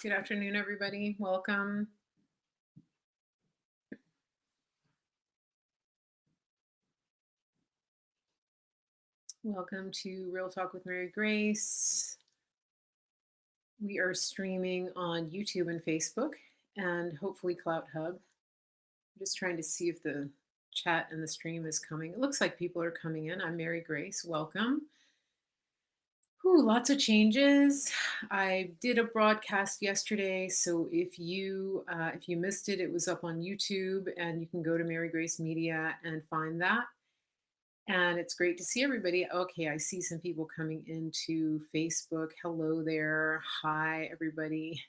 Good afternoon, everybody. Welcome. Welcome to Real Talk with Mary Grace. We are streaming on YouTube and Facebook and hopefully Clout Hub. I'm just trying to see if the chat and the stream is coming. It looks like people are coming in. I'm Mary Grace. Welcome. Ooh, lots of changes. I did a broadcast yesterday, so if you missed it, it was up on YouTube, and you can go to Mary Grace Media and find that. And it's great to see everybody. Okay, I see some people coming into Facebook. Hello there. Hi, everybody.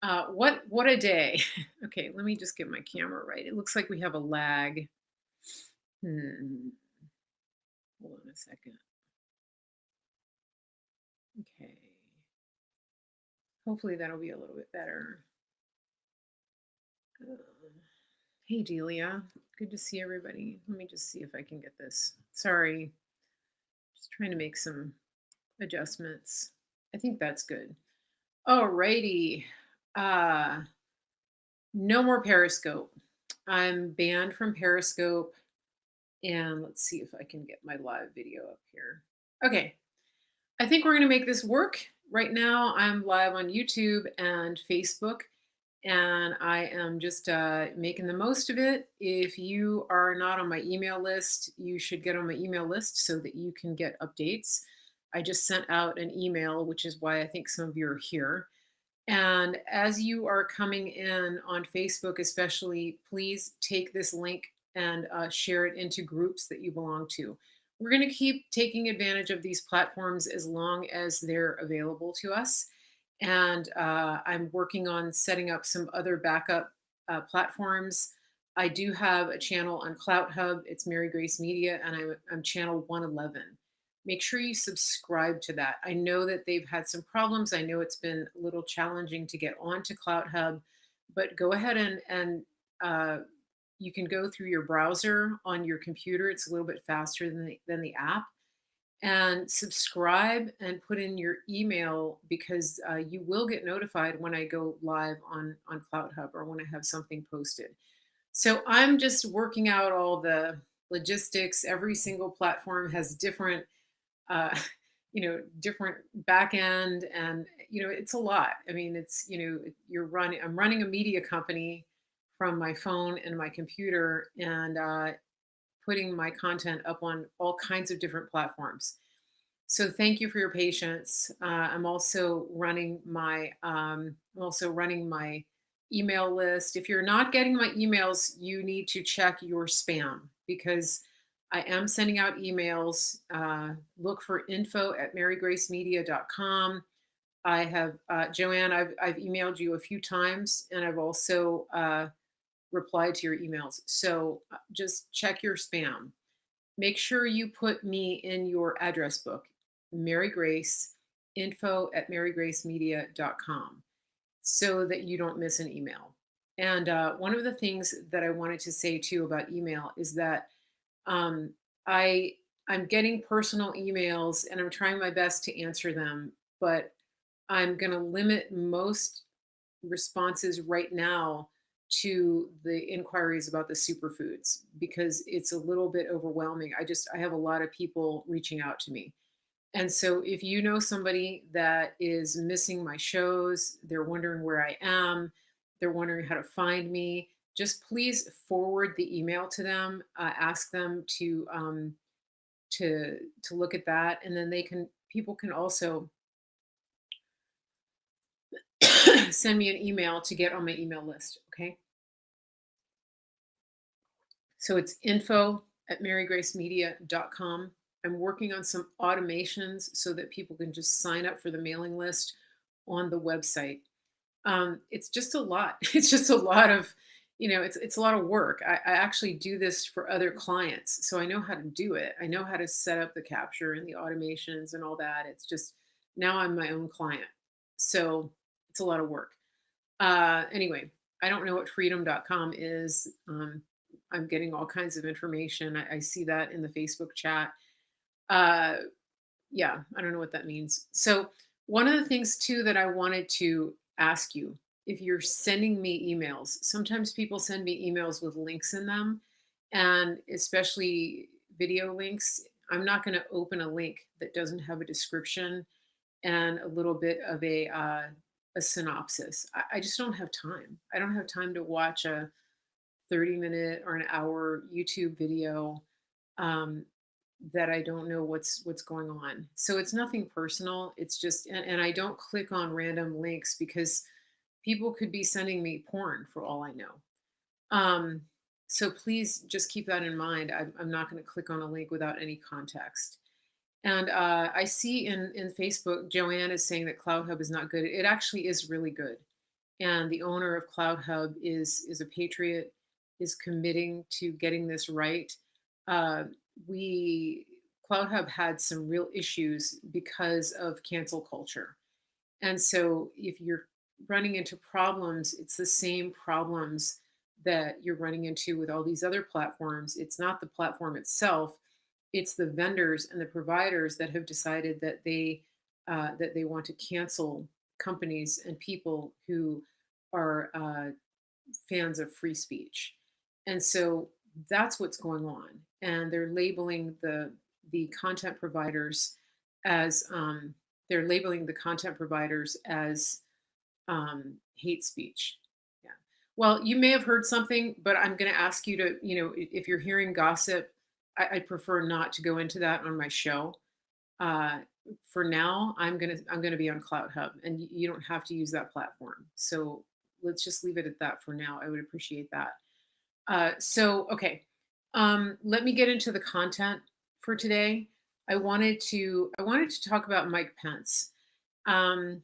What a day. Okay, let me just get my camera right. It looks like we have a lag. Hmm. Hold on a second. Okay. Hopefully that'll be a little bit better. Uh, hey, Delia. Good to see everybody. Let me just see if I can get this. Sorry. Just trying to make some adjustments. I think that's good. Alrighty. Uh, no more Periscope. I'm banned from Periscope. And let's see if I can get my live video up here. Okay. I think we're going to make this work. Right now, I'm live on YouTube and Facebook, and I am just making the most of it. If you are not on my email list, you should get on my email list so that you can get updates. I just sent out an email, which is why I think some of you are here. And as you are coming in on Facebook, especially, please take this link and share it into groups that you belong to. We're going to keep taking advantage of these platforms as long as they're available to us. And I'm working on setting up some other backup platforms. I do have a channel on Clout Hub. It's Mary Grace Media, and I'm channel 111. Make sure you subscribe to that. I know that they've had some problems. I know it's been a little challenging to get onto Clout Hub, but go ahead and uh, you can go through your browser on your computer. It's a little bit faster than the app. And subscribe and put in your email because you will get notified when I go live on Clout Hub or when I have something posted. So I'm just working out all the logistics. Every single platform has different uh, different back end, and it's a lot. I mean, it's I'm running a media company from my phone and my computer, and putting my content up on all kinds of different platforms. So thank you for your patience. I'm also running my email list. If you're not getting my emails, you need to check your spam because I am sending out emails. Look for info@marygracemedia.com. I have Joanne. I've emailed you a few times, and I've also replied to your emails. So just check your spam. Make sure you put me in your address book, Mary Grace, info@marygracemedia.com, so that you don't miss an email. And one of the things that I wanted to say too about email is that um, I I'm getting personal emails and I'm trying my best to answer them, but I'm going to limit most responses right now to the inquiries about the superfoods because it's a little bit overwhelming. I have a lot of people reaching out to me. And so if you know somebody that is missing my shows, they're wondering where I am, they're wondering how to find me, just please forward the email to them, ask them to look at that, and then people can also send me an email to get on my email list. Okay. So it's info@marygracemedia.com. I'm working on some automations so that people can just sign up for the mailing list on the website. It's just a lot. It's just a lot of, it's a lot of work. I actually do this for other clients, so I know how to do it. I know how to set up the capture and the automations and all that. It's just now I'm my own client, so it's a lot of work. Anyway, I don't know what freedom.com is. I'm getting all kinds of information. I see that in the Facebook chat. Uh, yeah, I don't know what that means. So, one of the things too that I wanted to ask you, if you're sending me emails, sometimes people send me emails with links in them, and especially video links. I'm not going to open a link that doesn't have a description and a little bit of a synopsis. I just don't have time. I don't have time to watch a 30-minute or an hour YouTube video um, that I don't know what's going on. So it's nothing personal. It's just, and I don't click on random links because people could be sending me porn for all I know. Um, so please just keep that in mind. I'm not going to click on a link without any context. And I see in Facebook, Joanne is saying that Cloud Hub is not good. It actually is really good. And the owner of Cloud Hub is a patriot, is committing to getting this right. Uh, we Cloud Hub had some real issues because of cancel culture, and so if you're running into problems, it's the same problems that you're running into with all these other platforms. It's not the platform itself, it's the vendors and the providers that have decided that they want to cancel companies and people who are fans of free speech. And so that's what's going on. And they're labeling the content providers as they're labeling the content providers as hate speech. Yeah. Well, you may have heard something, but I'm going to ask you to, if you're hearing gossip, I prefer not to go into that on my show. Uh, for now, I'm gonna be on Cloud Hub, and you don't have to use that platform. So let's just leave it at that for now. I would appreciate that. So okay, let me get into the content for today. I wanted to talk about Mike Pence. Um,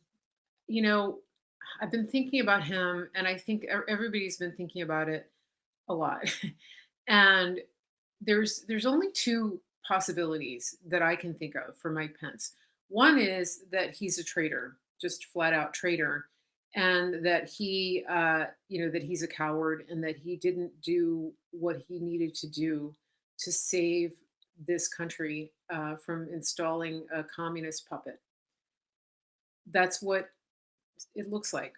you know, I've been thinking about him, and I think everybody's been thinking about it a lot. And there's only two possibilities that I can think of for Mike Pence. One is that he's a traitor, just flat out traitor, and that that he's a coward and that he didn't do what he needed to do to save this country from installing a communist puppet. That's what it looks like,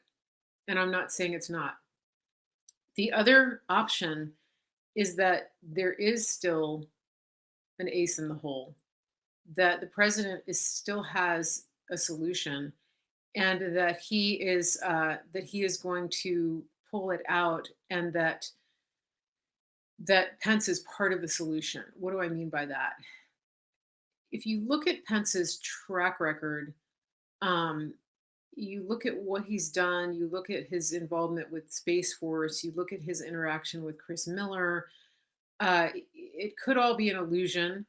and I'm not saying it's not. The other option is that there is still an ace in the hole, that the president is still has a solution, and that he is going to pull it out, and that Pence is part of the solution. What do I mean by that? If you look at Pence's track record, um, you look at what he's done, you look at his involvement with Space Force, you look at his interaction with Chris Miller, it could all be an illusion.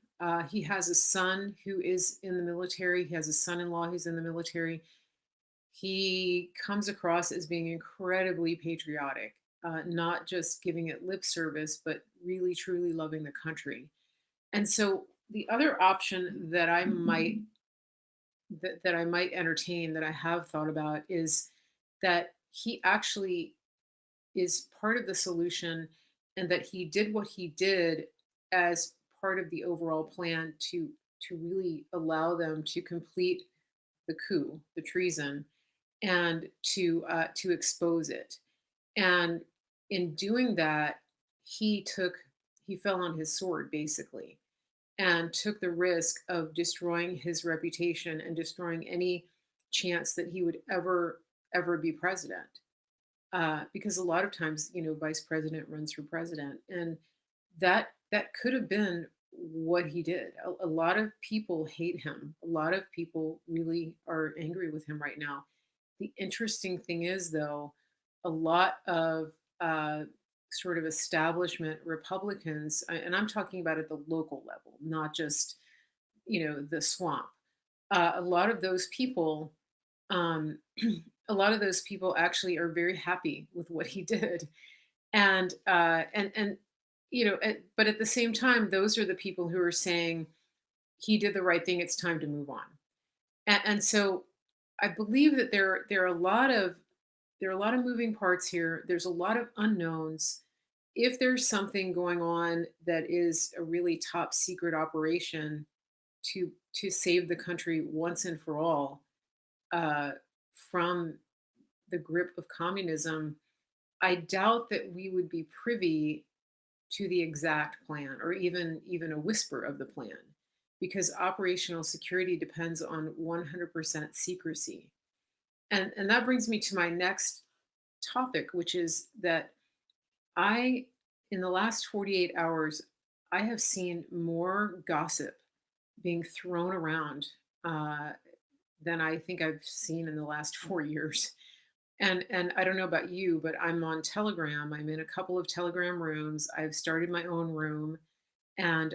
He has a son who is in the military. He has a son-in-law who's in the military. He comes across as being incredibly patriotic, not just giving it lip service, but really truly loving the country. And so the other option that I might entertain, that I have thought about, is that he actually is part of the solution, and that he did what he did as part of the overall plan to really allow them to complete the coup, the treason, and to expose it. And in doing that, he took he fell on his sword basically, and took the risk of destroying his reputation and destroying any chance that he would ever be president. Because a lot of times, vice president runs for president, and that could have been what he did. A lot of people hate him. A lot of people really are angry with him right now. The interesting thing is, though, a lot of sort of establishment Republicans, and I'm talking about at the local level, not just the swamp. A lot of those people, um, a lot of those people actually are very happy with what he did, and but at the same time, those are the people who are saying he did the right thing. It's time to move on. And so I believe that there are a lot of moving parts here. There's a lot of unknowns. If there's something going on that is a really top secret operation to save the country once and for all, uh, from the grip of communism, I doubt that we would be privy to the exact plan or even a whisper of the plan because operational security depends on 100% secrecy. And that brings me to my next topic, which is that I, in the last 48 hours, I have seen more gossip being thrown around uh, than I think I've seen in the last 4 years. And I don't know about you, but I'm on Telegram. I'm in a couple of Telegram rooms. I've started my own room, and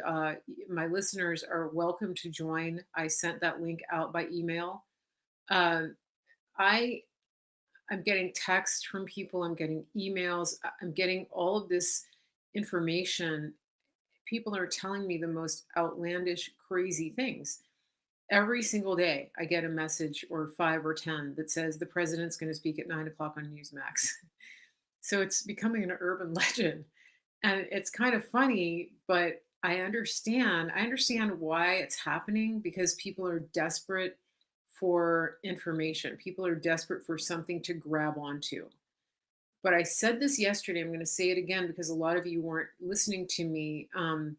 my listeners are welcome to join. I sent that link out by email. Um, I I'm getting texts from people. I'm getting emails. I'm getting all of this information. People are telling me the most outlandish, crazy things. Every single day, I get a message or five or 10 that says the president's going to speak at 9 o'clock on Newsmax. So it's becoming an urban legend. And it's kind of funny, but I understand why it's happening because people are desperate for information. People are desperate for something to grab onto. But I said this yesterday. I'm going to say it again because a lot of you weren't listening to me. Uh,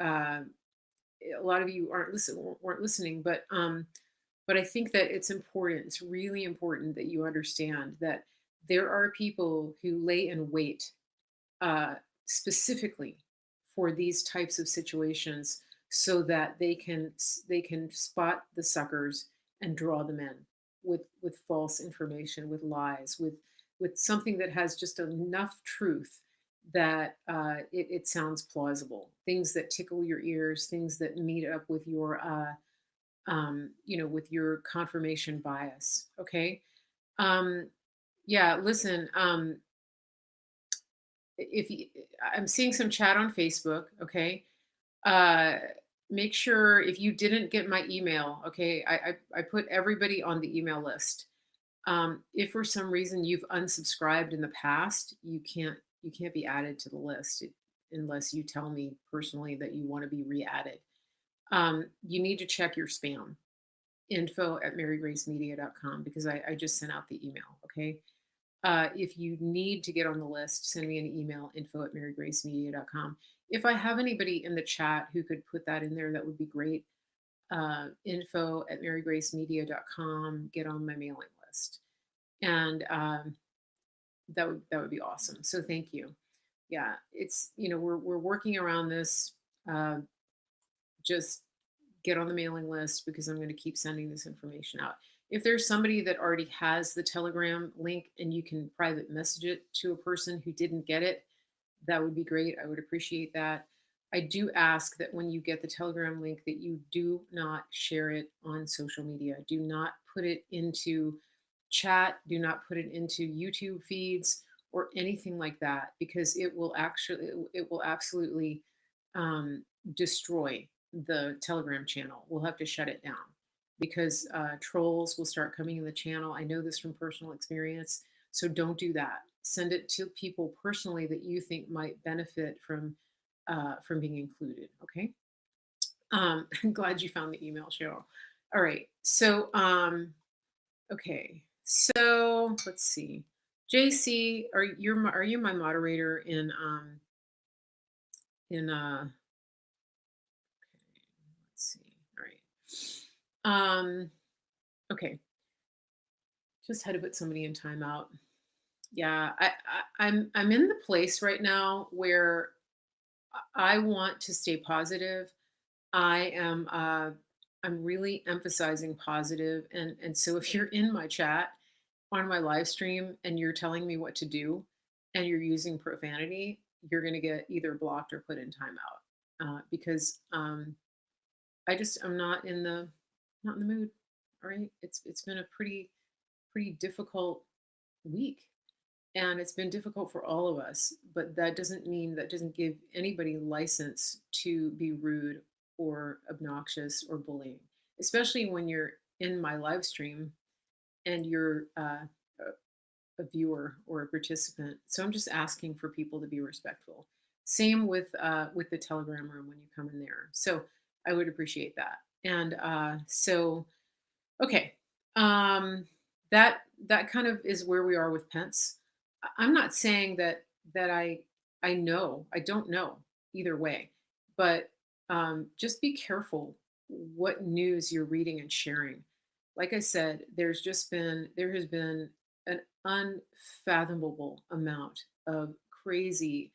a lot of you weren't listening, but I think that it's important. It's really important that you understand that there are people who lay in wait uh, specifically for these types of situations so that they can spot the suckers and draw them in with false information, with lies, with something that has just enough truth that it sounds plausible. Things that tickle your ears, things that meet up with your with your confirmation bias. Okay. Um, yeah. Listen. If you, I'm seeing some chat on Facebook, okay? Uh, Make sure if you didn't get my email, okay? I put everybody on the email list. If for some reason you've unsubscribed in the past, you can't be added to the list unless you tell me personally that you want to be re-added. You need to check your spam info at marygracemedia.com because I just sent out the email, okay? If you need to get on the list, send me an email, info at marygracemedia.com. If I have anybody in the chat who could put that in there, that would be great. Info at marygracemedia.com, get on my mailing list. And that would be awesome. So thank you. Yeah, it's, we're working around this. Uh, just get on the mailing list because I'm going to keep sending this information out. If there's somebody that already has the Telegram link and you can private message it to a person who didn't get it, that would be great. I would appreciate that. I do ask that when you get the Telegram link that you do not share it on social media. Do not put it into chat, do not put it into YouTube feeds or anything like that because it will absolutely um, destroy the Telegram channel. We'll have to shut it down because trolls will start coming in the channel. I know this from personal experience. So don't do that. Send it to people personally that you think might benefit from being included. Okay. I'm glad you found the email, Cheryl. All right. So okay. So let's see. JC, are you my moderator in let's see. All right. Okay. Just had to put somebody in timeout. Yeah, I'm in the place right now where I want to stay positive. I am I'm really emphasizing positive, and so if you're in my chat on my live stream and you're telling me what to do and you're using profanity, you're going to get either blocked or put in timeout because I'm not in the mood. All right, it's been a pretty difficult week. And it's been difficult for all of us, but that doesn't give anybody license to be rude or obnoxious or bullying, especially when you're in my live stream and you're a viewer or a participant. So I'm just asking for people to be respectful. Same with the Telegram room when you come in there. So I would appreciate that. And okay, um, that that kind of is where we are with Pence. I'm not saying that I know. I don't know either way, but just be careful what news you're reading and sharing. Like I said, there has been an unfathomable amount of crazy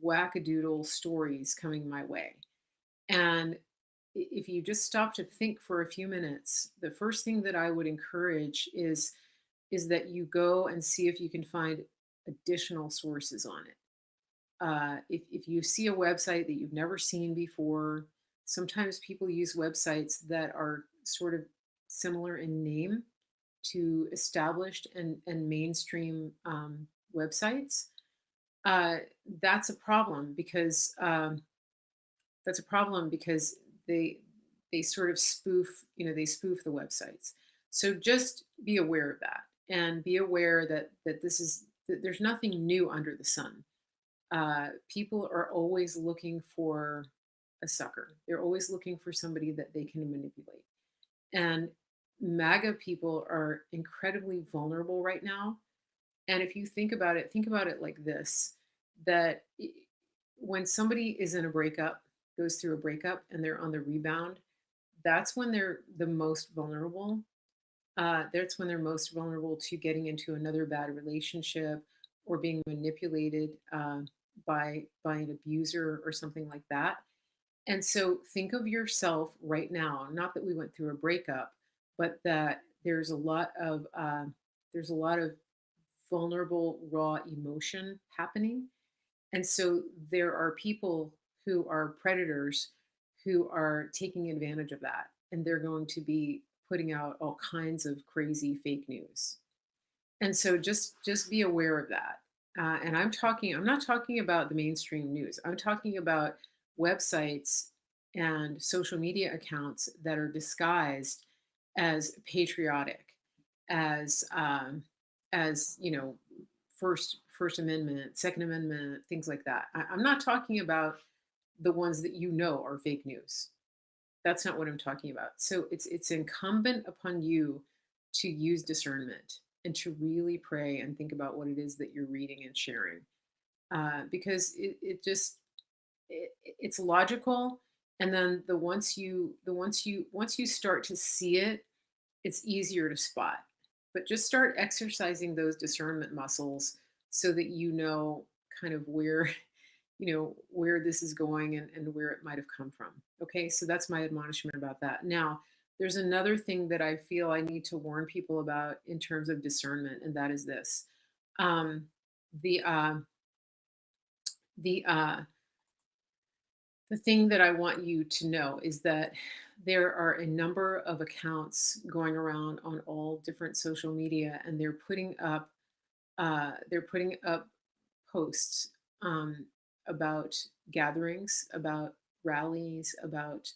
wackadoodle stories coming my way. And if you just stop to think for a few minutes, the first thing that I would encourage is that you go and see if you can find additional sources on it. If you see a website that you've never seen before, sometimes people use websites that are sort of similar in name to established and mainstream websites. Uh, that's a problem because they they sort of spoof, they spoof the websites. So just be aware of that, and be aware that there's nothing new under the sun. People are always looking for a sucker. They're always looking for somebody that they can manipulate. And MAGA people are incredibly vulnerable right now. And if you think about it like this, that when somebody is in a breakup, goes through a breakup, and they're on the rebound, that's when they're the most vulnerable. That's when they're most vulnerable to getting into another bad relationship or being manipulated by an abuser or something like that. And so think of yourself right now, not that we went through a breakup, but that there's a lot of vulnerable, raw emotion happening. And so there are people who are predators who are taking advantage of that. And they're going to be putting out all kinds of crazy fake news. And so just be aware of that. And I'm not talking about the mainstream news. I'm talking about websites and social media accounts that are disguised as patriotic, as First Amendment, Second Amendment, things like that. I'm not talking about the ones that are fake news. That's not what I'm talking about. So it's incumbent upon you to use discernment and to really pray and think about what it is that you're reading and sharing, because it's logical. And then once you start to see it, it's easier to spot. But just start exercising those discernment muscles so that you know kind of where where this is going, and where it might have come from. Okay, so that's my admonishment about that. Now, there's another thing that I feel I need to warn people about in terms of discernment, and that is this. Um, the uh, the uh, the thing that I want you to know is that there are a number of accounts going around on all different social media, and they're putting up posts um, about gatherings, about rallies, about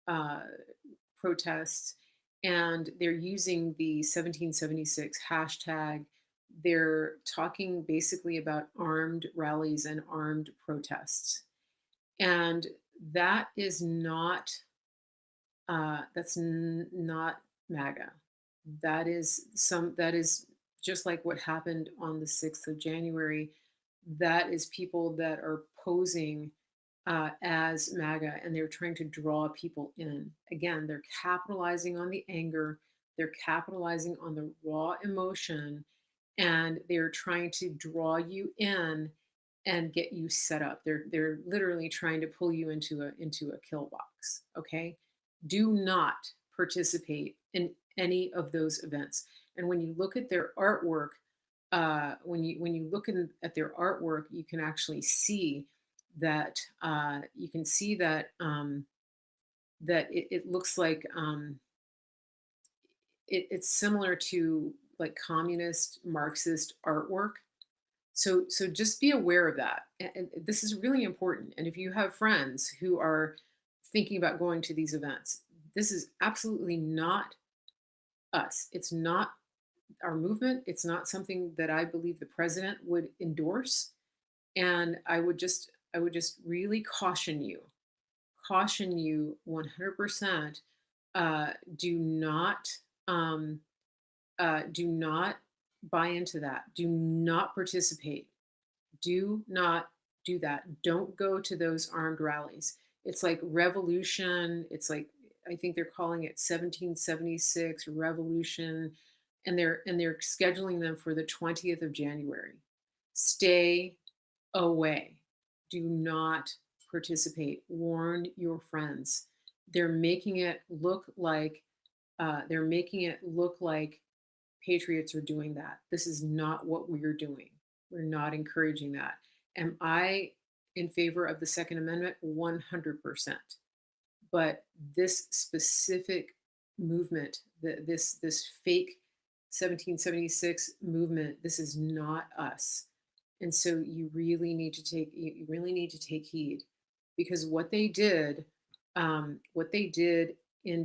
uh, protests, and they're using the 1776 hashtag. They're talking basically about armed rallies and armed protests. And that is not not MAGA. That is just like what happened on the 6th of January. That is people that are posing as MAGA, and they're trying to draw people in. Again, they're capitalizing on the anger, they're capitalizing on the raw emotion, and they're trying to draw you in and get you set up. They're literally trying to pull you into a kill box. Okay, do not participate in any of those events. And when you look at their artwork, when you look at their artwork, you can actually see that that it looks like it's similar to like communist Marxist artwork. So just be aware of that. And this is really important. And if you have friends who are thinking about going to these events, this is absolutely not us. It's not our movement. It's not something that I believe the president would endorse. And I would just really caution you 100%. Do not do not buy into that. Do not participate. Do not do that. Don't go to those armed rallies. It's like revolution. It's like I think they're calling it 1776 revolution, and they're scheduling them for the 20th of January. Stay away. Do not participate. Warn your friends. They're making it look like patriots are doing that. This is not what we're doing. We're not encouraging that. Am I in favor of the Second Amendment? 100%. But this specific movement, this fake 1776 movement, this is not us. And so you really need to take heed, because what they did in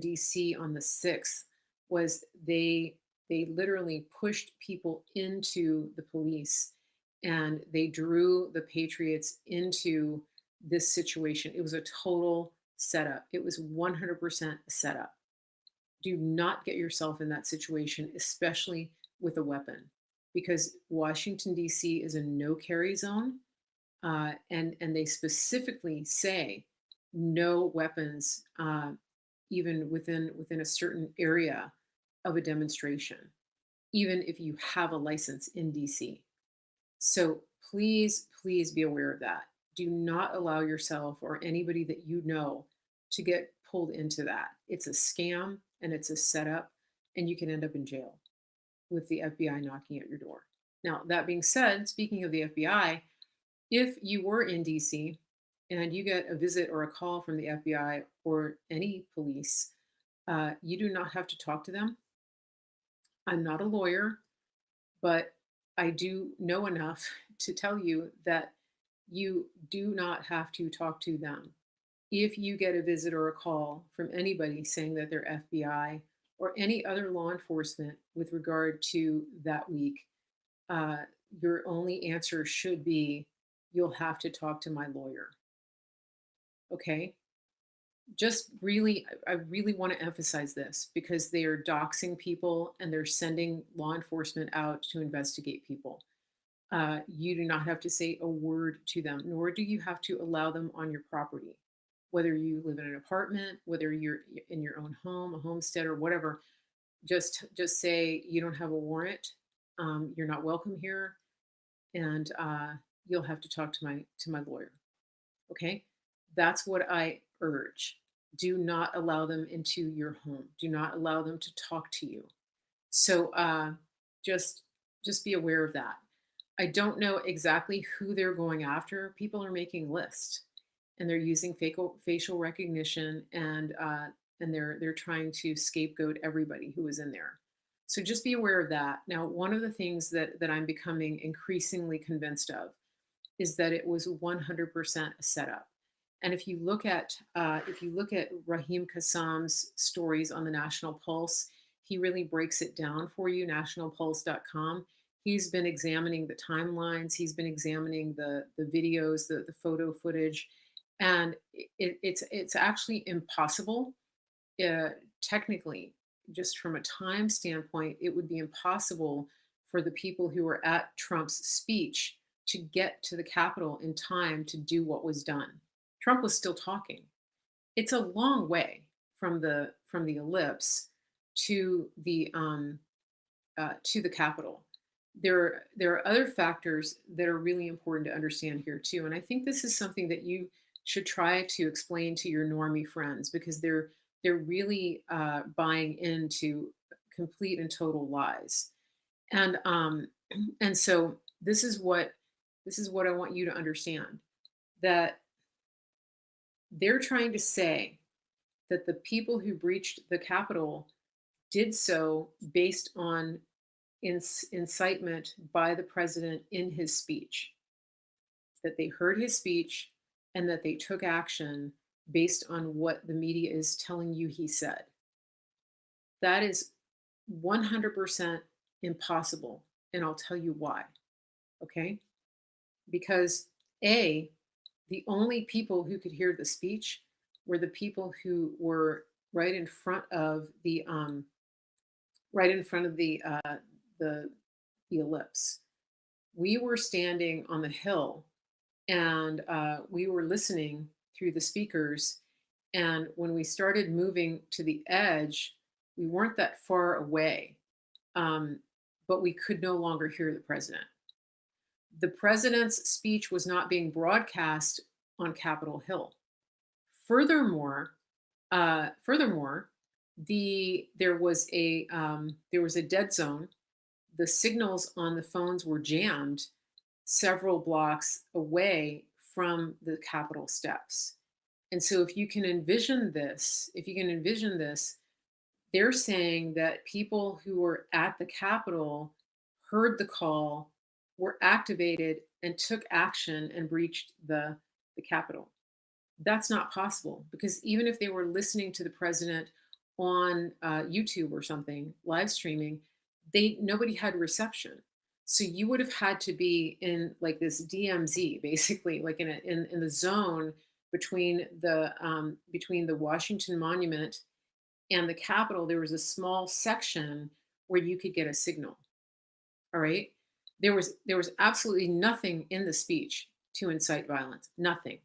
DC on the 6th was they literally pushed people into the police, and they drew the patriots into this situation. It was a total setup. It was 100% a setup. Do not get yourself in that situation, especially with a weapon, because Washington D.C. is a no carry zone, and they specifically say no weapons, even within a certain area of a demonstration, even if you have a license in DC. So please be aware of that. Do not allow yourself or anybody that you know to get pulled into that. It's a scam and it's a setup, and you can end up in jail with the FBI knocking at your door. Now, that being said, speaking of the FBI, if you were in DC and you get a visit or a call from the FBI or any police, you do not have to talk to them. I'm not a lawyer, but I do know enough to tell you that you do not have to talk to them. If you get a visit or a call from anybody saying that they're FBI or any other law enforcement with regard to that week, uh, your only answer should be, you'll have to talk to my lawyer. Okay? Just really, I really want to emphasize this, because they are doxing people and they're sending law enforcement out to investigate people. You do not have to say a word to them, nor do you have to allow them on your property. Whether you live in an apartment, whether you're in your own home, a homestead, or whatever, just say you don't have a warrant. You're not welcome here, and you'll have to talk to my lawyer. Okay, that's what I urge. Do not allow them into your home. Do not allow them to talk to you. So just just be aware of that. I don't know exactly who they're going after. People are making lists, and they're using facial recognition, and they're trying to scapegoat everybody who was in there. So just be aware of that. Now, one of the things that I'm becoming increasingly convinced of is that it was 100% a setup. And if you look at Raheem Kassam's stories on the National Pulse, he really breaks it down for you. Nationalpulse.com. He's been examining the timelines. He's been examining the videos, the photo footage, and it's actually impossible. Uh, Technically, just from a time standpoint, it would be impossible for the people who were at Trump's speech to get to the Capitol in time to do what was done. Trump was still talking. It's a long way from the ellipse to the Capitol. There are other factors that are really important to understand here too, and I think this is something that you should try to explain to your normie friends, because they're really buying into complete and total lies. And and so this is what I want you to understand, that they're trying to say that the people who breached the Capitol did so based on incitement by the president in his speech, that they heard his speech and that they took action based on what the media is telling you he said. That is 100% impossible. And I'll tell you why. Okay? Because A, the only people who could hear the speech were the people who were right in front of the right in front of the the ellipse. We were standing on the hill, and we were listening through the speakers. And when we started moving to the edge, we weren't that far away, um, but we could no longer hear the president. The president's speech was not being broadcast on Capitol Hill. Furthermore, furthermore, there was a dead zone. The signals on the phones were jammed several blocks away from the Capitol steps. And so if you can envision this, they're saying that people who were at the Capitol heard the call, were activated, and took action and breached the Capitol. That's not possible because even if they were listening to the president on YouTube or something, live streaming, they nobody had reception. So you would have had to be in like this DMZ, basically, like in the zone between the Washington Monument and the Capitol. There was a small section where you could get a signal. All right. There was absolutely nothing in the speech to incite violence. Nothing.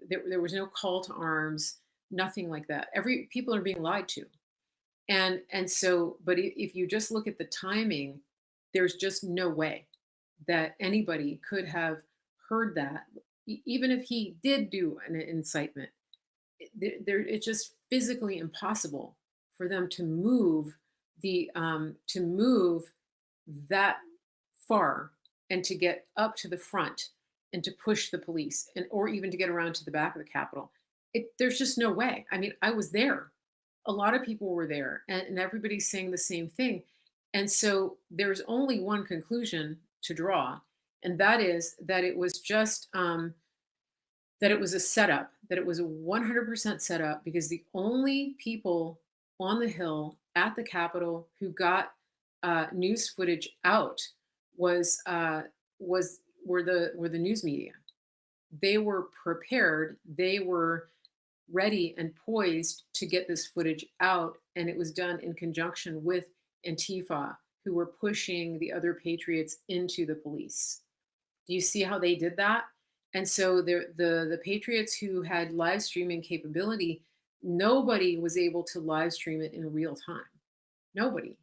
There was no call to arms, nothing like that. Every people are being lied to. And so, but if you just look at the timing, there's just no way that anybody could have heard that, even if he did do an incitement. It's just physically impossible for them to move that far and to get up to the front and to push the police and or even to get around to the back of the Capitol. There's just no way. I mean, I was there. A lot of people were there, and everybody's saying the same thing. And so there's only one conclusion to draw, and that is that it was just that it was a setup, that it was a 100% setup, because the only people on the Hill at the Capitol who got news footage out was was were the news media. They were prepared. They were ready and poised to get this footage out, and it was done in conjunction with Antifa, who were pushing the other patriots into the police. Do you see how they did that? And so the patriots who had live streaming capability, nobody was able to live stream it in real time. Nobody.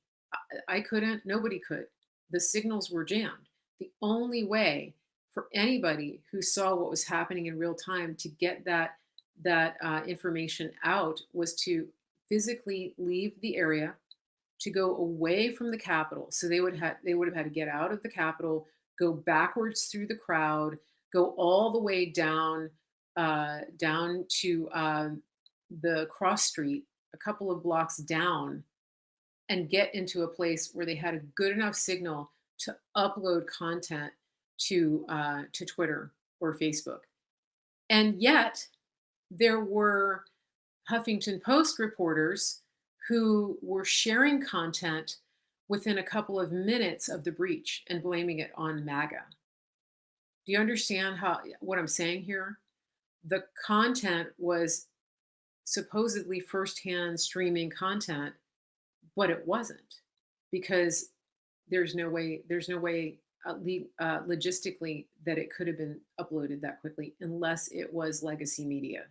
I couldn't. Nobody could. The signals were jammed. The only way for anybody who saw what was happening in real time to get that information out was to physically leave the area, to go away from the Capitol. So they would have had to get out of the Capitol, go backwards through the crowd, go all the way down to the cross street, a couple of blocks down, and get into a place where they had a good enough signal to upload content to Twitter or Facebook. And yet there were Huffington Post reporters who were sharing content within a couple of minutes of the breach and blaming it on MAGA. Do you understand what I'm saying here? The content was supposedly firsthand streaming content, but it wasn't, because there's no way logistically that it could have been uploaded that quickly unless it was legacy media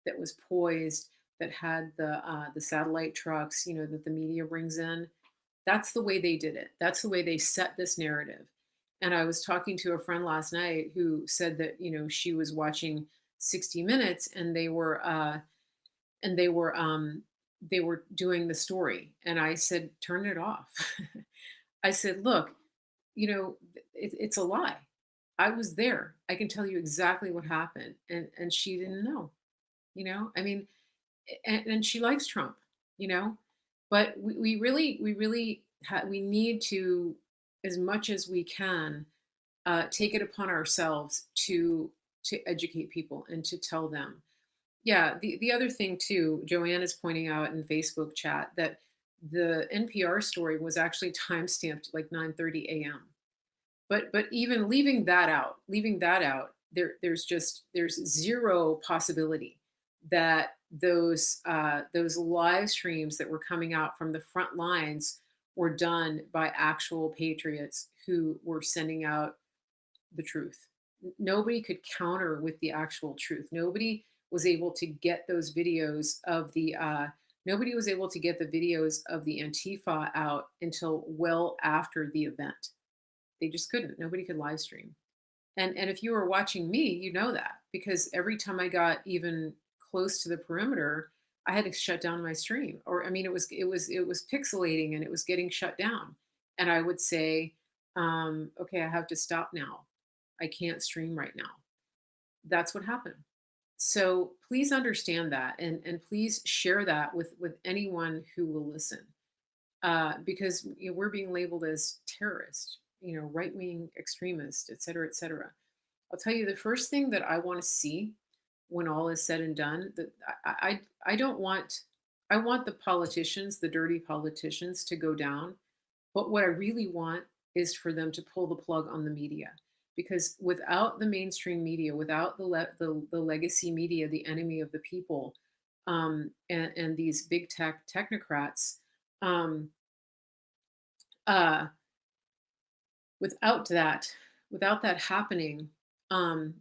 that was poised, that had the satellite trucks, that the media brings in. That's the way they did it. That's the way they set this narrative. And I was talking to a friend last night who said that she was watching 60 Minutes, and and they were they were doing the story, and I said, turn it off. I said, look, it's a lie. I was there. I can tell you exactly what happened, and she didn't know. I mean, and she likes Trump, you know, but we need to, as much as we can, take it upon ourselves to educate people and to tell them. Yeah, the other thing too, Joanne is pointing out in Facebook chat that the NPR story was actually time stamped like 9:30 a.m. But even leaving that out, there's zero possibility that those live streams that were coming out from the front lines were done by actual patriots who were sending out the truth. Nobody could counter with the actual truth. Nobody was able to get those videos of the nobody was able to get the videos of the Antifa out until well after the event. They just couldn't. Nobody could live stream. And if you were watching me, you know that because every time I got even close to the perimeter, I had to shut down my stream. Or I mean, it was pixelating and it was getting shut down. And I would say, okay, I have to stop now. I can't stream right now. That's what happened. So please understand that and please share that with anyone who will listen because we're being labeled as terrorists, right wing extremists, et cetera, et cetera. I'll tell you the first thing that I want to see when all is said and done. That I don't want. I want the politicians, the dirty politicians, to go down. But what I really want is for them to pull the plug on the media, because without the mainstream media, without the legacy media, the enemy of the people, and these big tech technocrats, um, uh, without that, without that happening, um,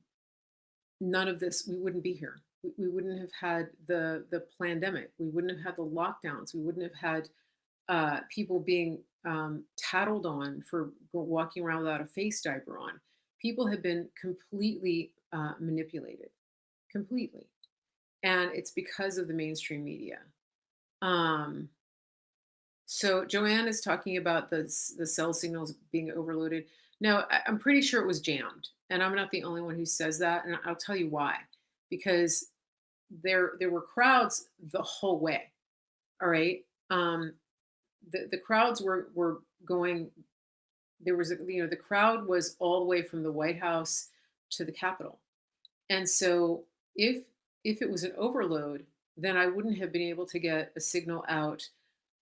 none of this, we wouldn't be here. We wouldn't have had the pandemic. We wouldn't have had the lockdowns. We wouldn't have had people being tattled on for walking around without a face diaper on. People have been completely manipulated, completely, and it's because of the mainstream media. Um, so Joanne is talking about the cell signals being overloaded. No, I'm pretty sure it was jammed, and I'm not the only one who says that, and I'll tell you why. Because there were crowds the whole way. All right, the crowds were going. There was the crowd was all the way from the White House to the Capitol, and so if it was an overload, then I wouldn't have been able to get a signal out.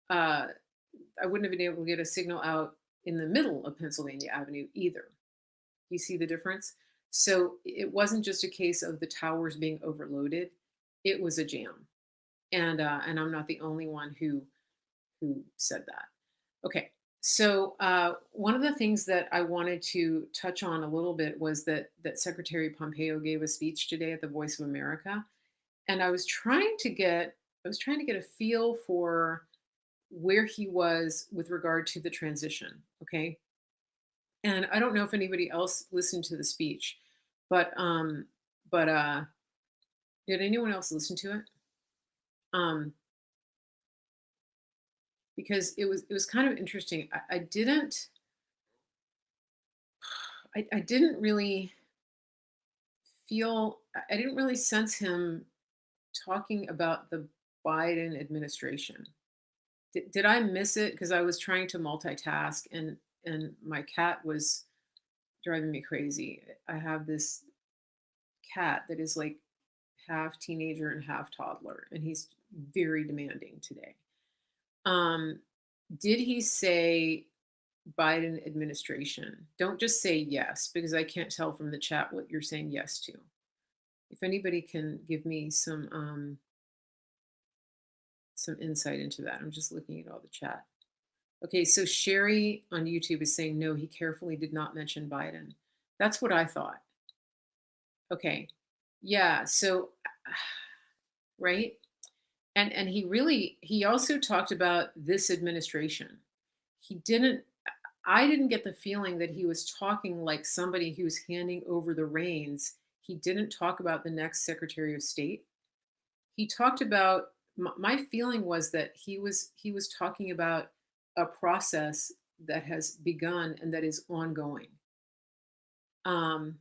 Uh, I wouldn't have been able to get a signal out in the middle of Pennsylvania Avenue either. You see the difference? So it wasn't just a case of the towers being overloaded; it was a jam, and I'm not the only one who said that. Okay, so one of the things that I wanted to touch on a little bit was that Secretary Pompeo gave a speech today at the Voice of America, and I was trying to get a feel for where he was with regard to the transition. Okay, and I don't know if anybody else listened to the speech, but did anyone else listen to it? Um, because it was kind of interesting. I didn't really I didn't really sense him talking about the Biden administration. Did I miss it? Because I was trying to multitask and my cat was driving me crazy. I have this cat that is like half teenager and half toddler, and he's very demanding today. Um, did he say Biden administration? Don't just say yes, because I can't tell from the chat what you're saying yes to. If anybody can give me some insight into that. I'm just looking at all the chat. Okay, so Sherry on YouTube is saying no, he carefully did not mention Biden. That's what I thought. Okay. Yeah, so right? And he also talked about this administration. He didn't I didn't get the feeling that he was talking like somebody who's handing over the reins. He didn't talk about the next Secretary of State. He talked about my feeling was that he was talking about a process that has begun and that is ongoing. Um,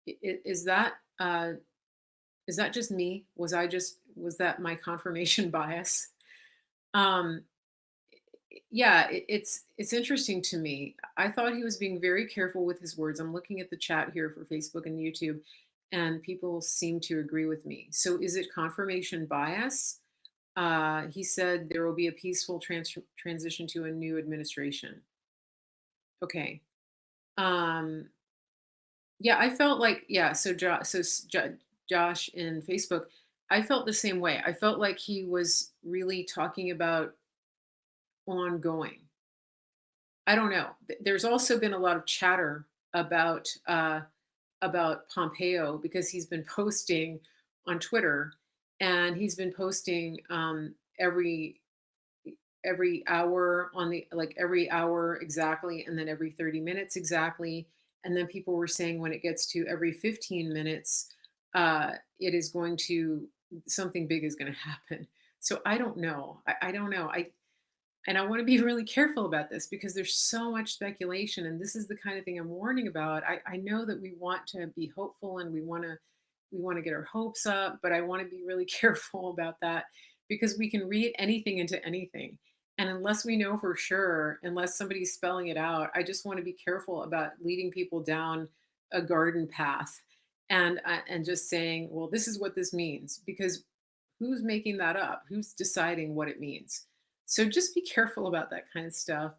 is that just me? Was that my confirmation bias? Um, yeah, it's interesting to me. I thought he was being very careful with his words. I'm looking at the chat here for Facebook and YouTube, and people seem to agree with me. So is it confirmation bias? He said there will be a peaceful transition to a new administration. Okay. Um, yeah, I felt like So Josh in Facebook, I felt the same way. I felt like he was really talking about ongoing. I don't know. There's also been a lot of chatter about Pompeo because he's been posting on Twitter, and he's been posting every hour on the like every hour exactly, and then every 30 minutes exactly. And then people were saying when it gets to every 15 minutes, it is going to something big is going to happen. So I don't know. I don't know. I want to be really careful about this because there's so much speculation, and this is the kind of thing I'm warning about. I know that we want to be hopeful and we want to get our hopes up, but I want to be really careful about that because we can read anything into anything. And unless we know for sure, unless somebody's spelling it out, I just want to be careful about leading people down a garden path and just saying, well, this is what this means, because who's making that up? Who's deciding what it means? So just be careful about that kind of stuff.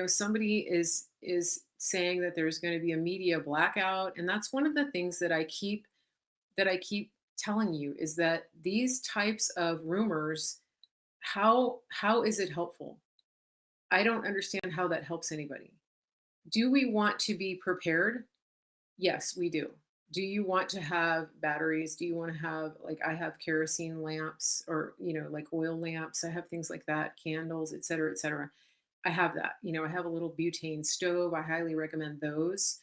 Somebody is saying that there's going to be a media blackout, and that's one of the things that I keep telling you is that these types of rumors, how is it helpful? I don't understand how that helps anybody. Do we want to be prepared? Yes, we do. Do you want to have batteries? Do you want to have, like, I have kerosene lamps, or, like oil lamps. I have things like that, candles, et cetera, et cetera. I have that. I have a little butane stove. I highly recommend those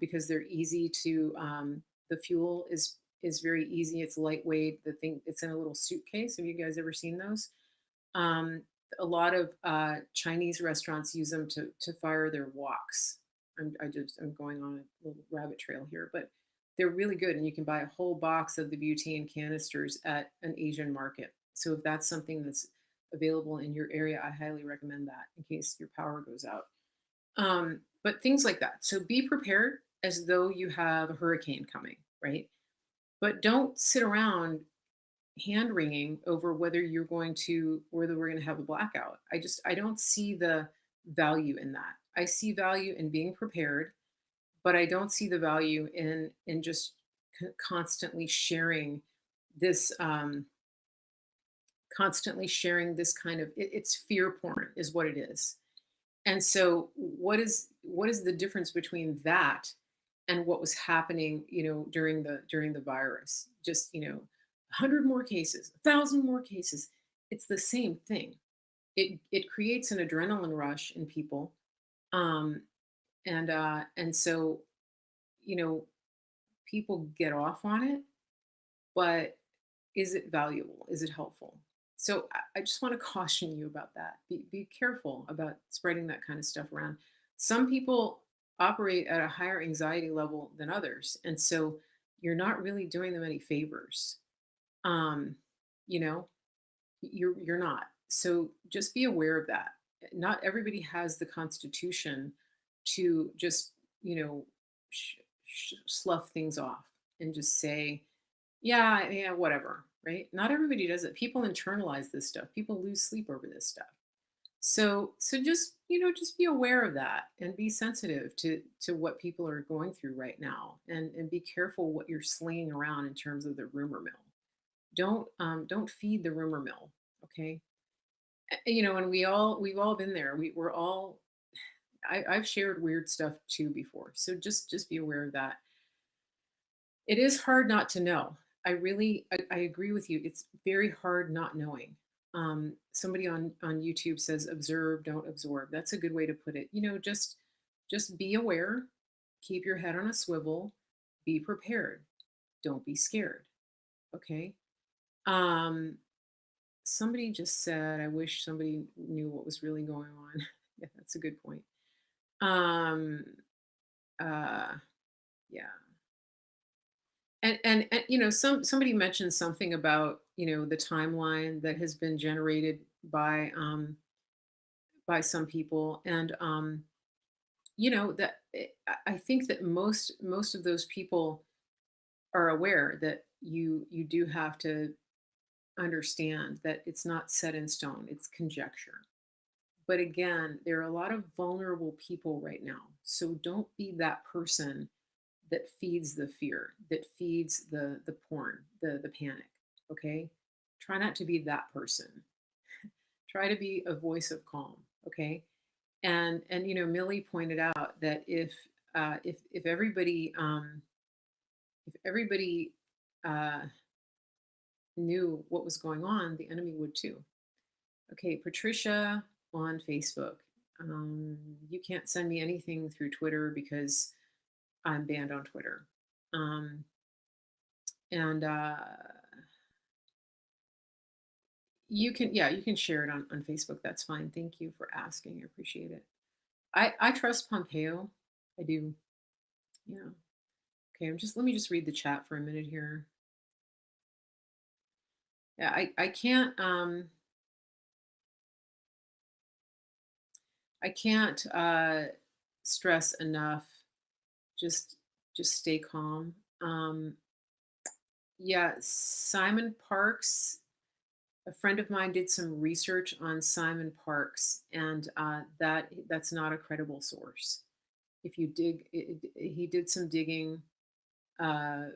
because they're easy to, the fuel is very easy. It's lightweight. The thing, it's in a little suitcase. Have you guys ever seen those? Um, a lot of Chinese restaurants use them to fire their woks. I'm going on a little rabbit trail here, but they're really good, and you can buy a whole box of the butane canisters at an Asian market. So if that's something that's available in your area, I highly recommend that in case your power goes out. But things like that. So be prepared as though you have a hurricane coming, right? But don't sit around hand wringing over whether we're going to have a blackout. I don't see the value in that. I see value in being prepared, but I don't see the value in just constantly sharing this constantly sharing this kind of it's fear porn is what it is. And so what is the difference between that and what was happening, during the virus? Just, 100 more cases, 1,000 more cases. It's the same thing. It creates an adrenaline rush in people. Um, and so, you know, people get off on it, but is it valuable? Is it helpful? So I just want to caution you about that. Be careful about spreading that kind of stuff around. Some people operate at a higher anxiety level than others, and so you're not really doing them any favors. Um, you know, you're not. So just be aware of that. Not everybody has the constitution to just, you know, slough things off and just say, yeah, yeah, whatever, right? Not everybody does it. People internalize this stuff. People lose sleep over this stuff. So just, just be aware of that and be sensitive to what people are going through right now, and be careful what you're slinging around in terms of the rumor mill. Don't feed the rumor mill, okay? And we've all been there. We're all I've shared weird stuff too before. So just be aware of that. It is hard not to know. I agree with you. It's very hard not knowing. Somebody on YouTube says observe, don't absorb. That's a good way to put it. Just be aware, keep your head on a swivel, be prepared. Don't be scared. Okay. Um, Somebody just said, I wish somebody knew what was really going on. Yeah, that's a good point. Um, uh, yeah. And somebody mentioned something about, the timeline that has been generated by some people. And that I think that most of those people are aware that you do have to understand that it's not set in stone, it's conjecture. But again, there are a lot of vulnerable people right now. So don't be that person that feeds the fear, that feeds the porn, the panic. Okay? Try not to be that person. Try to be a voice of calm, okay? And Millie pointed out that if everybody uh, knew what was going on, the enemy would too. Okay, Patricia on Facebook. You can't send me anything through Twitter because I'm banned on Twitter. Um, and you can share it on Facebook. That's fine. Thank you for asking. I appreciate it. I trust Pompeo. I do. Yeah. Okay, let me just read the chat for a minute here. Yeah, I can't stress enough. Just just stay calm. Yeah, Simon Parks. A friend of mine did some research on Simon Parks, and that's not a credible source. If you he did some digging, uh,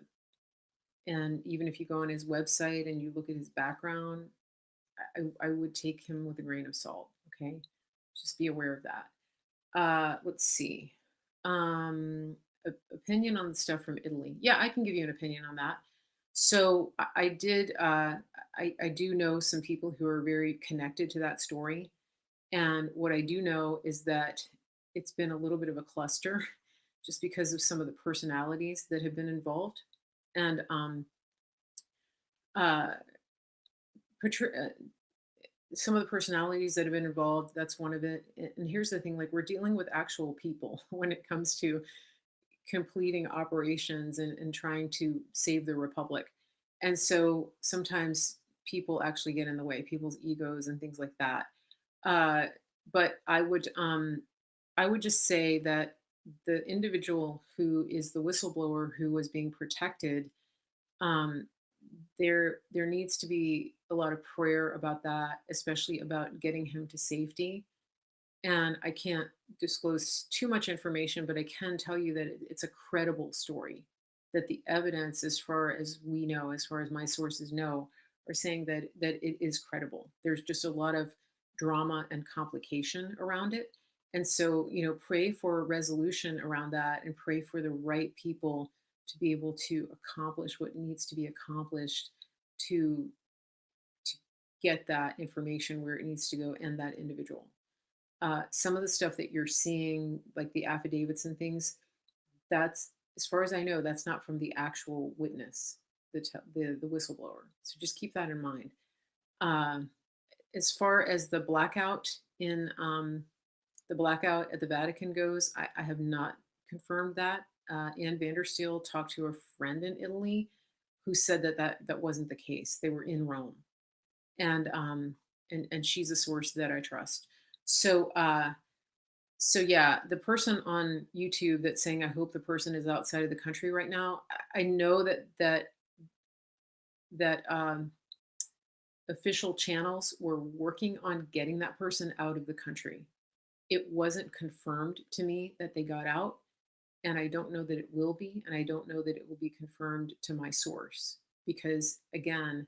and even if you go on his website and you look at his background, I would take him with a grain of salt. Okay, just be aware of that. Let's see. Um, Opinion on the stuff from Italy. Yeah, I can give you an opinion on that. So I did. I do know some people who are very connected to that story, and what I do know is that it's been a little bit of a cluster, just because of some of the personalities that have been involved, and uh, some of the personalities that have been involved. That's one of it. And here's the thing: like we're dealing with actual people when it comes to completing operations and trying to save the republic. And so sometimes people actually get in the way, people's egos and things like that. Uh, but I would just say that the individual who is the whistleblower who was being protected, um, there needs to be a lot of prayer about that, especially about getting him to safety. And I can't disclose too much information, but I can tell you that it's a credible story. That the evidence, as far as we know, as far as my sources know, are saying that it is credible. There's just a lot of drama and complication around it, and so pray for a resolution around that, and pray for the right people to be able to accomplish what needs to be accomplished to to get that information where it needs to go and that individual. Some of the stuff that you're seeing, like the affidavits and things, that's, as far as I know, that's not from the actual witness, the whistleblower. So just keep that in mind. Um, as far as the blackout at the Vatican goes, I have not confirmed that. Ann Vandersteel talked to a friend in Italy who said that wasn't the case. They were in Rome, and she's a source that I trust. So so yeah, the person on YouTube that's saying, I hope the person is outside of the country right now. I know that official channels were working on getting that person out of the country. It wasn't confirmed to me that they got out, and I don't know that it will be, and I don't know that it will be confirmed to my source, because again,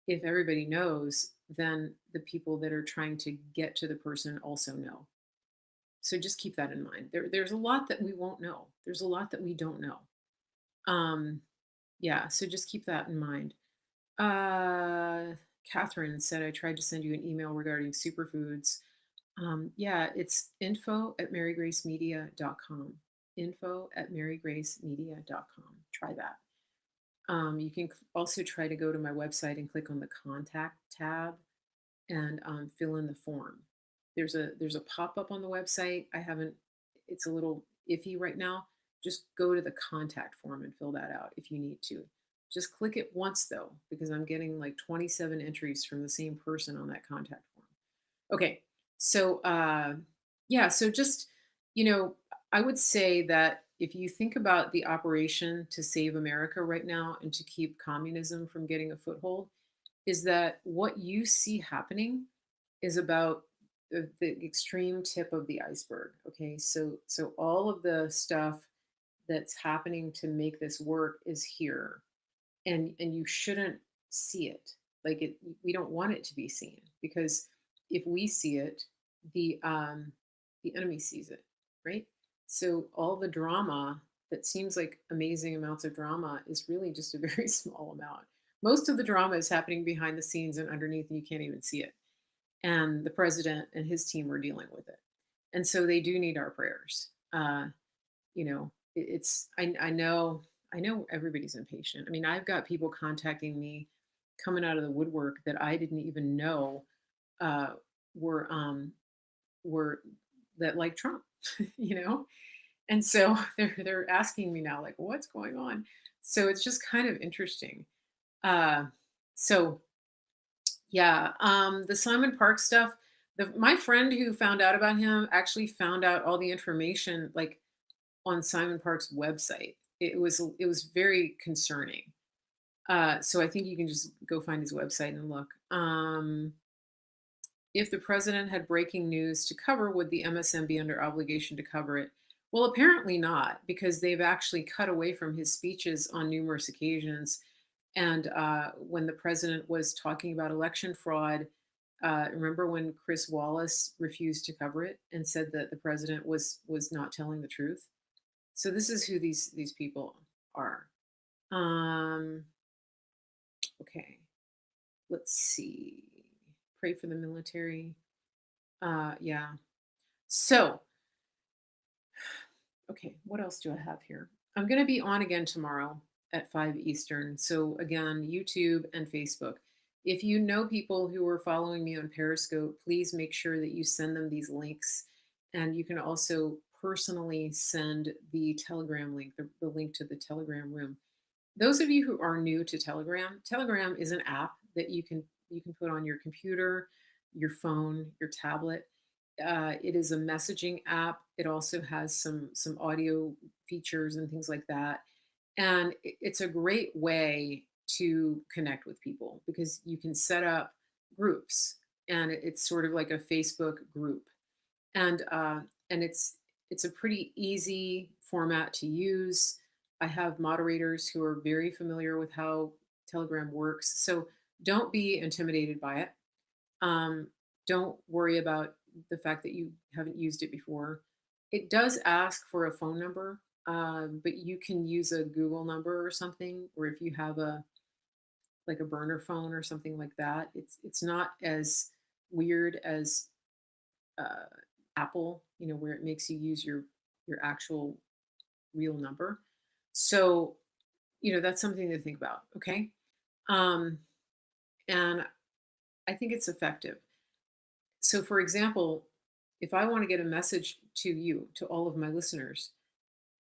if everybody knows, then the people that are trying to get to the person also know. So just keep that in mind. There's a lot that we won't know. There's a lot that we don't know. Um, yeah, so just keep that in mind. Catherine said, I tried to send you an email regarding superfoods. Yeah, it's info@marygracemedia.com. Info@marygracemedia.com. Try that. You can also try to go to my website and click on the contact tab and fill in the form. There's a pop-up on the website. I haven't, it's a little iffy right now. Just go to the contact form and fill that out if you need to. Just click it once though, because I'm getting like 27 entries from the same person on that contact form. Okay, so yeah, so just, you know, I would say that if you think about the operation to save America right now and to keep communism from getting a foothold, is that what you see happening is about the extreme tip of the iceberg. Okay, so all of the stuff that's happening to make this work is here, and you shouldn't see it. Like it, we don't want it to be seen, because if we see it, the the enemy sees it, right? So all the drama that seems like amazing amounts of drama is really just a very small amount. Most of the drama is happening behind the scenes and underneath, and you can't even see it. And the president and his team are dealing with it, and so they do need our prayers. It's I know everybody's impatient. I mean, I've got people contacting me coming out of the woodwork that I didn't even know uh, were were that like Trump, you know, and so they're asking me now like, what's going on? So it's just kind of interesting. Uh, so yeah, the Simon Park stuff. My friend who found out about him actually found out all the information like on Simon Park's website. It was very concerning. So I think you can just go find his website and look. If the president had breaking news to cover, would the MSM be under obligation to cover it? Well, apparently not, because they've actually cut away from his speeches on numerous occasions. And when the president was talking about election fraud, remember when Chris Wallace refused to cover it and said that the president was not telling the truth? So this is who these people are. Um, okay, let's see. Pray for the military. Yeah. So, okay, what else do I have here? I'm going to be on again tomorrow at 5 Eastern. So, again, YouTube and Facebook. If you know people who are following me on Periscope, please make sure that you send them these links. And you can also personally send the Telegram link, the link to the Telegram room. Those of you who are new to Telegram, Telegram is an app that you can put on your computer, your phone, your tablet. It is a messaging app. It also has some audio features and things like that. And it's a great way to connect with people because you can set up groups, and it's sort of like a Facebook group, and it's a pretty easy format to use. I have moderators who are very familiar with how Telegram works, so don't be intimidated by it. Um, don't worry about the fact that you haven't used it before. It does ask for a phone number, but you can use a Google number or something, or if you have a like a burner phone or something like that. It's not as weird as uh, Apple, where it makes you use your actual real number. So, that's something to think about. Okay. Um, and I think it's effective. So, for example, if I want to get a message to you, to all of my listeners,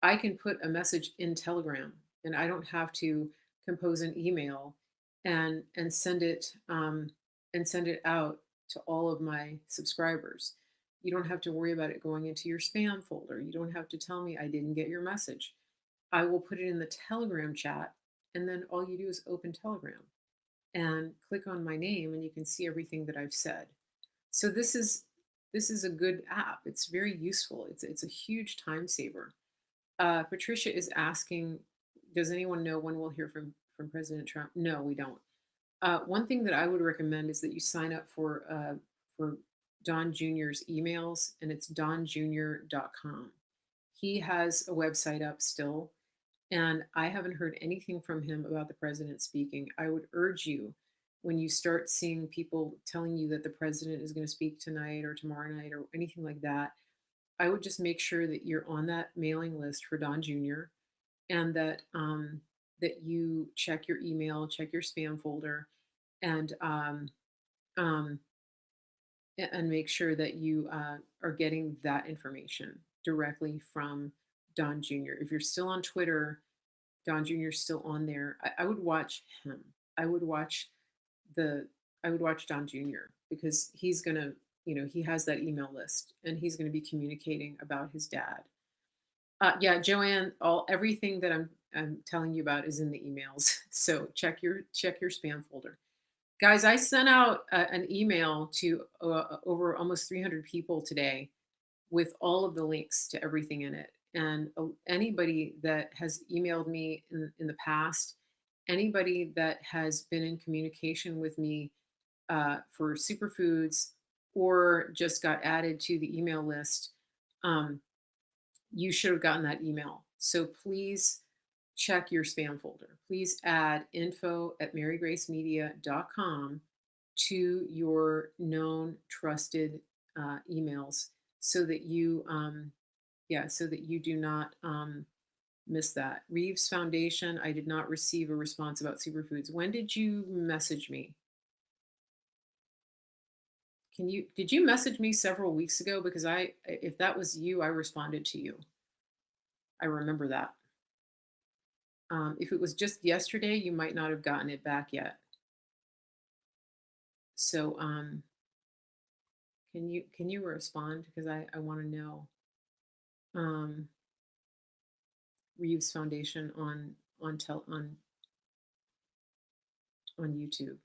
I can put a message in Telegram, and I don't have to compose an email and send it out to all of my subscribers. You don't have to worry about it going into your spam folder. You don't have to tell me I didn't get your message. I will put it in the Telegram chat, and then all you do is open Telegram and click on my name, and you can see everything that I've said. So this is a good app. It's very useful. It's a huge time saver. Patricia is asking, does anyone know when we'll hear from President Trump? No, we don't. One thing that I would recommend is that you sign up for Don Jr.'s emails, and it's donjr.com. He has a website up still, and I haven't heard anything from him about the president speaking. I would urge you, when you start seeing people telling you that the president is going to speak tonight or tomorrow night or anything like that, I would just make sure that you're on that mailing list for Don Jr. and that you check your email, check your spam folder, and um, and make sure that you are getting that information directly from Don Jr. If you're still on Twitter, Don Jr. is still on there. I would watch him. I would watch the I would watch Don Jr. because he's gonna, he has that email list and he's gonna be communicating about his dad. Yeah, Joanne, all everything that I'm telling you about is in the emails. So check your spam folder. Guys, I sent out an email to over almost 300 people today with all of the links to everything in it. And anybody that has emailed me in the past, anybody that has been in communication with me for superfoods, or just got added to the email list, um, you should have gotten that email. So please check your spam folder. Please add info@marygracemedia.com to your known trusted emails so that you yeah, so that you do not miss that. Reeves Foundation, I did not receive a response about superfoods. When did you message me? Did you message me several weeks ago? Because if that was you, I responded to you. I remember that. If it was just yesterday, you might not have gotten it back yet. So can you respond? Because I want to know. Um, Reeves Foundation on YouTube,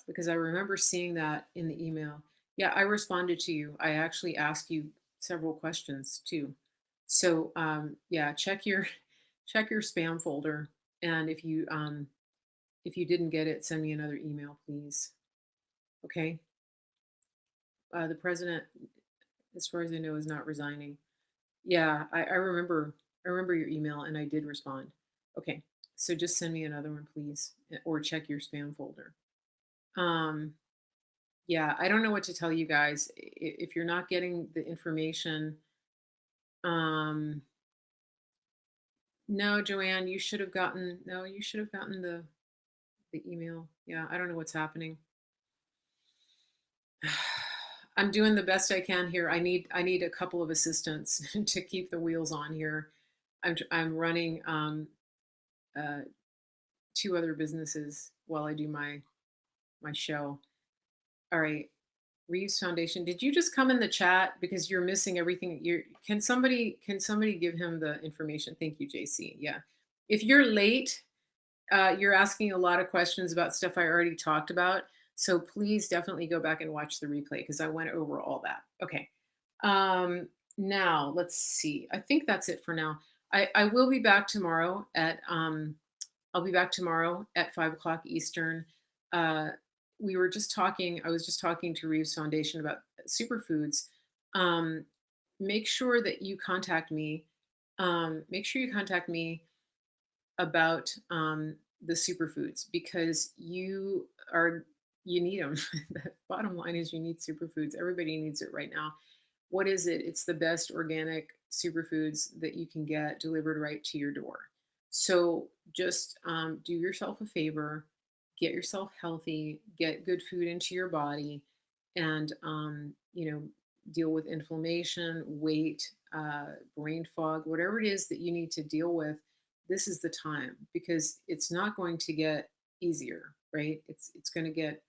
because I remember seeing that in the email. Yeah, I responded to you. I actually asked you several questions too. So yeah, check your check your spam folder, and if you didn't get it, send me another email, please. Okay. The president, as far as I know, is not resigning. Yeah, I remember your email, and I did respond. Okay, so just send me another one, please, or check your spam folder. Um, yeah, I don't know what to tell you guys. If you're not getting the information, um, no, Joanne, you should have gotten no, you should have gotten the email. Yeah, I don't know what's happening. I'm doing the best I can here. I need a couple of assistants to keep the wheels on here. I'm running uh, two other businesses while I do my show. All right, Reeves Foundation. Did you just come in the chat because you're missing everything? You're can somebody give him the information? Thank you, JC. Yeah, if you're late, you're asking a lot of questions about stuff I already talked about. So please definitely go back and watch the replay because I went over all that. Okay. Um, Now let's see. I think that's it for now. I will be back tomorrow at I'll be back tomorrow at 5 o'clock Eastern. Uh, we were just talking. I was just talking to Reeves Foundation about superfoods. Um, Make sure that you contact me. Make sure you contact me about the superfoods because you need them. The bottom line is you need superfoods. Everybody needs it right now. What is it? It's the best organic superfoods that you can get delivered right to your door. So just do yourself a favor, get yourself healthy, get good food into your body, and deal with inflammation, weight, brain fog, whatever it is that you need to deal with. This is the time because it's not going to get easier, right? It's going to get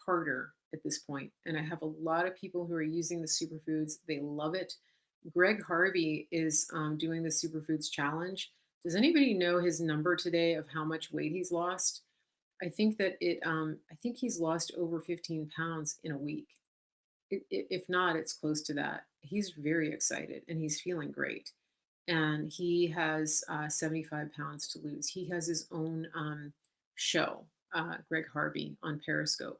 harder at this point. And I have a lot of people who are using the superfoods. They love it. Greg Harvey is doing the superfoods challenge. Does anybody know his number today of how much weight he's lost? I think he's lost over 15 pounds in a week. If not, it's close to that. He's very excited and he's feeling great. And he has 75 pounds to lose. He has his own show, Greg Harvey on Periscope.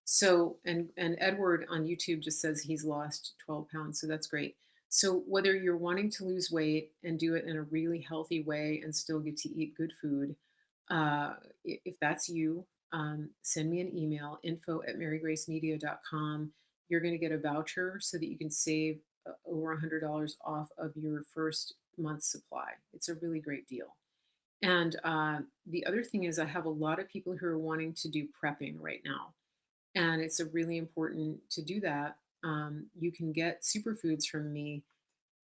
So, and Edward on YouTube just says he's lost 12 pounds. So that's great. So, whether you're wanting to lose weight and do it in a really healthy way and still get to eat good food, if that's you, send me an email info@marygracemedia.com. You're going to get a voucher so that you can save over $100 off of your first month's supply. It's a really great deal. And the other thing is, I have a lot of people who are wanting to do prepping right now. And it's a really important to do that. You can get superfoods from me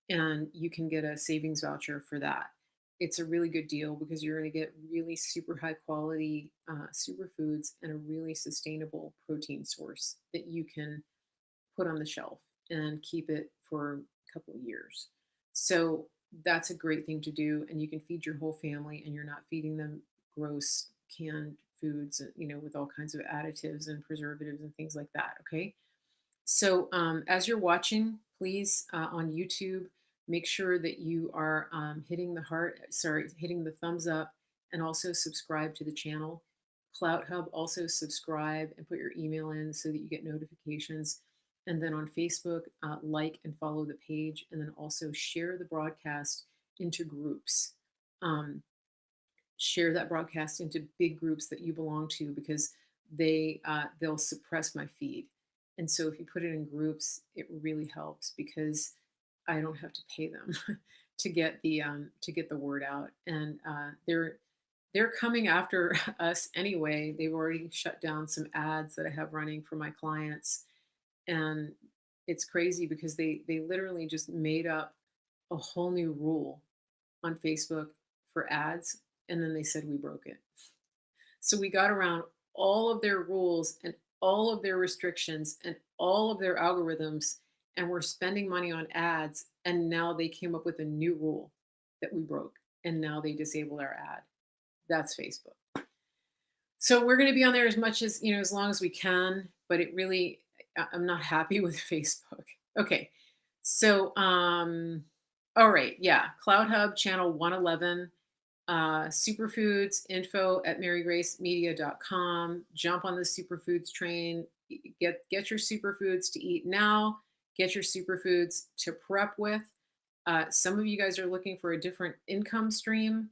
and you can get a savings voucher for that. It's a really good deal because you're going to get really super high quality superfoods and a really sustainable protein source that you can put on the shelf and keep it for a couple of years. So that's a great thing to do. And you can feed your whole family and you're not feeding them gross canned foods, with all kinds of additives and preservatives and things like that. Okay. So as you're watching, please on YouTube, make sure that you are hitting the thumbs up and also subscribe to the channel. Clout Hub, also subscribe and put your email in so that you get notifications. And then on Facebook, like and follow the page, and then also share the broadcast into groups. Um, Share that broadcast into big groups that you belong to, because they'll suppress my feed. And so if you put it in groups, it really helps, because I don't have to pay them to get the word out. And they're coming after us anyway. They've already shut down some ads that I have running for my clients, and it's crazy because they literally just made up a whole new rule on Facebook for ads, and then they said we broke it. So we got around all of their rules and all of their restrictions and all of their algorithms, and we're spending money on ads. And now they came up with a new rule that we broke, and now they disabled our ad. That's Facebook. So we're going to be on there as much as, as long as we can, but it really, I'm not happy with Facebook. Okay. So, all right. Yeah. Cloud Hub channel 111, superfoods info at marygracemedia.com. Jump on the superfoods train. Get your superfoods to eat now. Get your superfoods to prep with. Some of you guys are looking for a different income stream.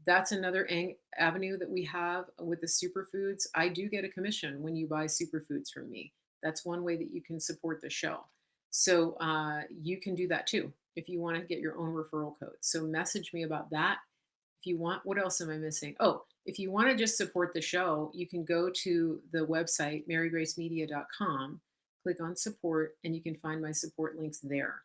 That's another avenue that we have with the superfoods. I do get a commission when you buy superfoods from me. That's one way that you can support the show. So you can do that too if you want to get your own referral code. So message me about that if you want. What else am I missing? Oh, if you want to just support the show, you can go to the website, marygracemedia.com, click on support, and you can find my support links there.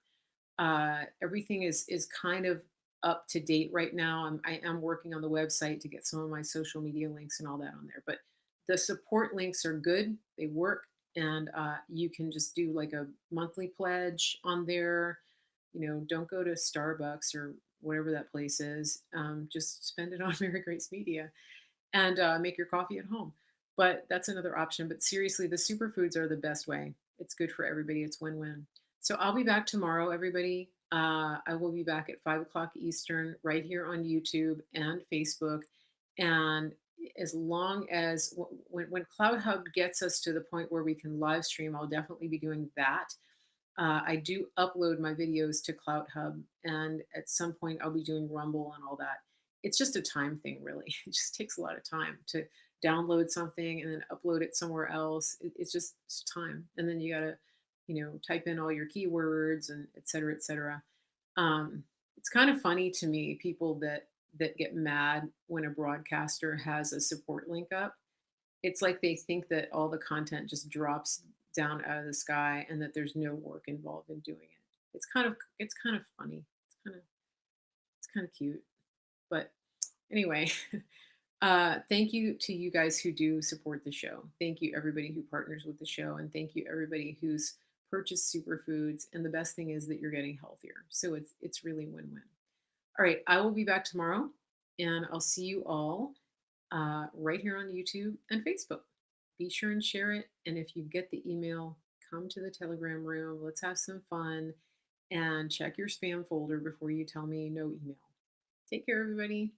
Everything is kind of up to date right now. I am working on the website to get some of my social media links and all that on there. But the support links are good. They work. And you can just do like a monthly pledge on there. Don't go to Starbucks or whatever that place is. Just spend it on Mary Grace Media, and make your coffee at home. But that's another option. But seriously, the superfoods are the best way. It's good for everybody. It's win-win. So I'll be back tomorrow, everybody. I will be back at 5 o'clock Eastern right here on YouTube and Facebook. And as long as when Cloud Hub gets us to the point where we can live stream, I'll definitely be doing that. I do upload my videos to Cloud Hub, and at some point I'll be doing Rumble and all that. It's just a time thing, really. It just takes a lot of time to download something and then upload it somewhere else. It's time, and then you gotta, type in all your keywords and et cetera, et cetera. It's kind of funny to me, people that get mad when a broadcaster has a support link up. It's like they think that all the content just drops down out of the sky and that there's no work involved in doing it. It's kind of funny. It's kind of cute. But anyway, thank you to you guys who do support the show. Thank you everybody who partners with the show, and thank you everybody who's purchased superfoods. And the best thing is that you're getting healthier. So it's really win-win. All right, I will be back tomorrow, and I'll see you all right here on YouTube and Facebook. Be sure and share it. And if you get the email, come to the Telegram room. Let's have some fun, and check your spam folder before you tell me no email. Take care, everybody.